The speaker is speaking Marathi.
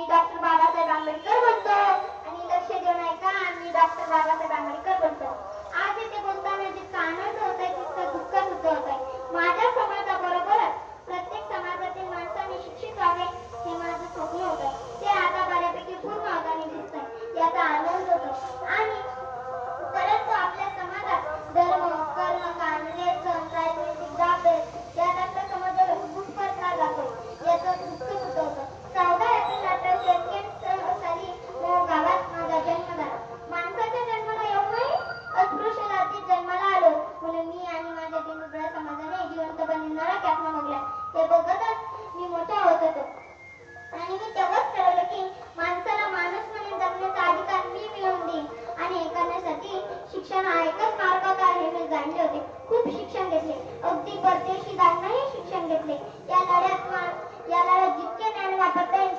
डॉक्टर बाबासाहेब आंबेडकर बोलतो. आणि लक्ष देऊन ऐका, मी डॉक्टर बाबासाहेब आंबेडकर बोलतो. आज इथे बोलताना जितका आनंद होत आहे तितकं दुःख सुद्धा होत आहे. माझ्या समाजाबरोबरच प्रत्येक समाजातील माणसाने शिक्षित व्हावे हे माझं स्वप्न होतं. ते आता बऱ्यापैकी पूर्ण होताना दिसतंय, याचा आनंद होतो. आणि परंतु आपल्या समाजात धर्म, कर्म, कांड, व्यसन, राजनैतिक जबाबदारी यात समाजाला खूप फरक जातो, याचं दुःख सुद्धा होतं. 14 एप्रिल 1881 साली गावात माझा जन्म झाला. माणसाच्या जन्माला येऊन नाही, अस्पृश्य जातीत जन्माला आलो म्हणून मी आणि माझ्या दिनदुबळ्या समाजाने जिवंतपणे नरकात नमवल्या. हे बघतच मी मोठा होत होतो आणि मी तेव्हाच ठरवलं की माणसाला माणूस म्हणून जगण्याचा अधिकार मी मिळवून देईन. आणि हे करण्यासाठी शिक्षण हा एकच मार्ग होता हे मी जाणले होते. खूप शिक्षण घेतले, अगदी परदेशी जाऊनही शिक्षण घेतले. या लढ्यात जितके ज्ञान वापरता येईल